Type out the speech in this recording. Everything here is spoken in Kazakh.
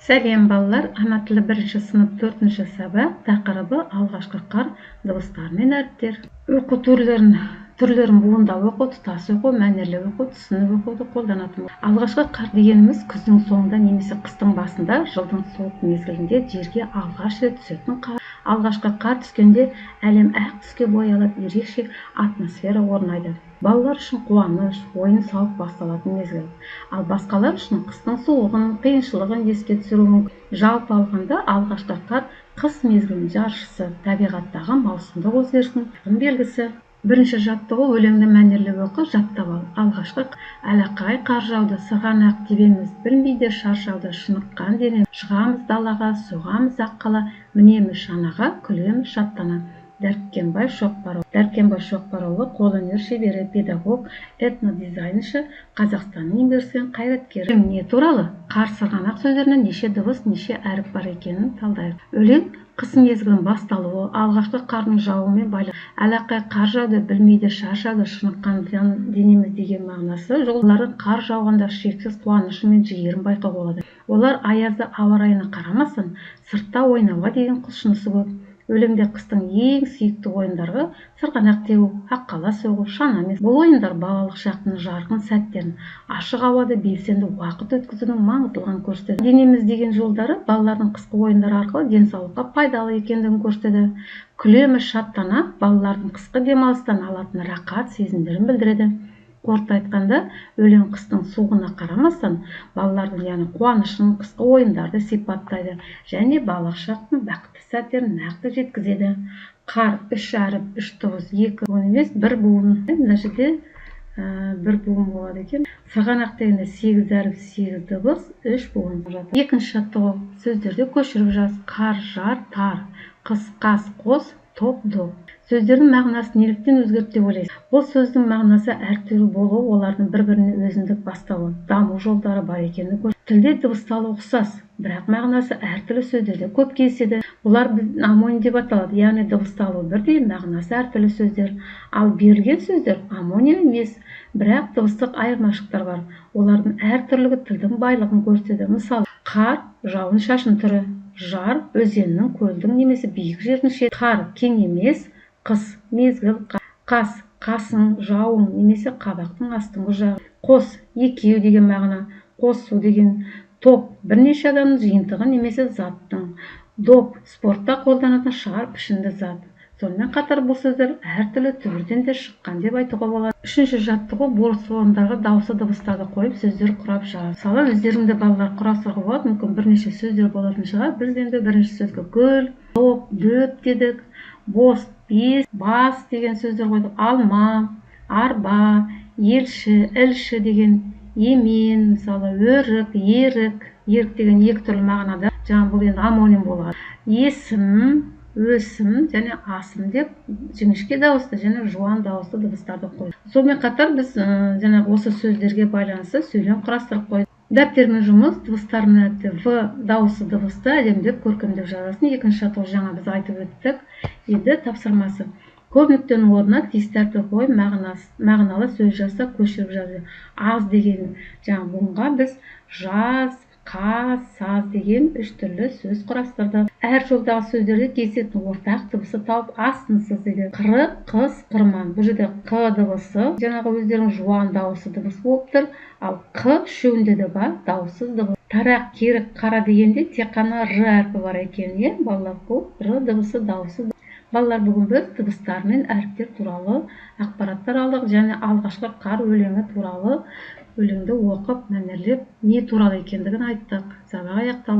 Сәлем балалар, ана тілі 1 сынып 4 сабақ тақырыбы алғашқы қар дыбыстар мен әріптер. Оқу түрлерін буындап оқу, тұтас оқу, мәнерлеп оқу, түсініп оқуды қолданатын. Алғашқы қар дегеніміз күздің соңында немесе қыстың басында, жылдың суық мезгілінде жерге алғаш рет түсетін қар. Алғашқы қар түскенде әлем ақ түске боялып, ерекше атмосфера орнайды. Балалар үшін қуаныш, ойын сауық басталатын мезгіл. Ал басқалар үшін қыстың суығын, қиыншылығын еске түсіру мүмкін. Жалпы алғанда алғашқы қар қыс мезгілінің жаршысы, табиғаттағы маусымдық өзгерістің белгісі. Бірінші жаттығу өлеңді мәнерлеп оқы, жаттап ал. Алғашқы әлақай қар жауды, сырғанақ тебеміз, білмейді шаршауды, шыныққан денем. Шығамыз далаға, соғамыз аққала, мінеміз шанаға, күлеміз шаттана. Дәркембай Шоқпарұлы қолөнер шебері, педагог, этнодизайнерші, Қазақстанның еңбек сіңірген қайраткері. Не туралы? Қар сырғанақ сөздерінен неше дыбыс, неше әріп бар екенін талдайық. Өлең қыс мезгілінің басталуы, алғашқы қардың жаууымен байланысты. Әлақай қар жауды, білмейді шаршауды, шыныққан денеміз деген мағынасы. Олардың қар жауғанда шексіз қуанышы мен жігерін байқауға болады. Олар аязды ауа райына қарамастан сыртта ойнауға деген құлшынысы көп. Өлеңде қыстың ең сүйікті ойындарға сырғанақ тебу, аққала соғу, шана емес. Бұл ойындар балалық шақтың жарқын сәттерін, ашық ауада белсенді уақыт өткізудің маңыздылығын көрсетеді. Денеміз деген жолдары балалардың қысқы ойындары арқылы денсаулыққа пайдалы екендігін көрсетеді. Күлеміз шаттана балалардың қысқы демалыстан алатын рақат сезімдерін білдіреді. Қорыта айтқанда, өлең қыстың суығына қарамастан, балалардың яғни қуанышын, қысқы ойындарды сипаттайды және балалық шақтың бақытты сәттерін нақты жеткізеді. Қар 3 әріп, 3 дыбыс, 2 буын емес, 1 буын. Мына жерде 1 буын болады екен. Сырғанақ дегенде 8 әріп, 8 дыбыс, 3 буын. Екінші жаттығу сөздерді көшіріп жаз. Қар, жар, тар, қыс, қас, қос, топ, доп. Сөздердің мағынасы неліктен өзгерді деп ойлайсыз? Бұл сөздің мағынасы әртүрлі болуы, олардың бір-біріне өзіндік бастауы, даму жолдары бар екені көрсетеді. Тілде дыбысталу ұқсас, бірақ мағынасы әртүрлі сөздерде көп кездеседі. Бұлар омоним деп аталады, яғни дыбысталуы бірдей, мағынасы әртүрлі сөздер. Ал берілген сөздер омоним емес, бірақ дыбыстық айырмашылықтар бар. Олардың әртүрлігі тілдің байлығын көрсетеді. Мысалы, қар жауын шашын түрі, жар өзеннің, көлдің немесе биік жердің шеті, қар кең емес, қыс мезгіл, қас қасың, жауың немесе қабақтың астыңғы жағы. Қос екеу деген мағына, қосу деген топ бірнеше адамның жиынтығы немесе заттың. Доп спортта қолданатын шар пішінді зат. Сонымен қатар бұл сөздер әртүрлі түбірден де шыққан деп айтуға болады. Үшінші жаттығу бос орындарға дауысты дыбыстарды қойып сөздер құрап жаз. Мысалы, өздеріңді балалар құрастыруға болады, мүмкін бірнеше сөздер болатын шығар. Біз енді бірінші сөзге гүл, топ, дөп дедік. Бос, бес, бас деген сөздер қойдық. Алма, арба, елші, ілші деген, емен, мысалы, өрік, ерік деген екі түрлі мағынада. Жаңа бұл енді омоним болады. Есім, өсім және асым деп жіңішке дауысты және жуан дауысты дыбыстарды қойдық. Сонымен қатар біз осы сөздерге байланысты сөйлем құрастырып қойдық. Дәптермен жұмыс, дыбыстарын әдетте В дауысы дыбысты әдемдеп, көркемдеп жазасын. Екінші жаттығу жаңа біз айтып өттік. Енді тапсырмасы. Көп нүктенің орнына тиісті әріпті қойып, мағыналы сөз жазса көшіріп жазды. Аз деген жаңа бұнға біз жаз, қаз, саз деген 3 түрлі сөз құрастырдық. Әр жолдағы сөздерде кездесетін ортақ дыбысы тауып астынсыз деген. Қыры, қыз, қырман. Бұл жерде қ дыбысы, жаңағы өздерінің жуан дауысы дыбыс болып тұр. Ал қ үшеуінде де бар дауыссыз дыбыс. Тарақ, керік, қара дегенде тек қана р әрпі бар екен, балалар, бұл р дыбысы дауыссыз. Балалар, бүгін біз дыбыстар мен әріптер туралы ақпараттар алдық және алғашқы қар өлеңі туралы өлеңді оқып, мәнерлеп не туралы екендігін айттық. Сабақ аяқталды.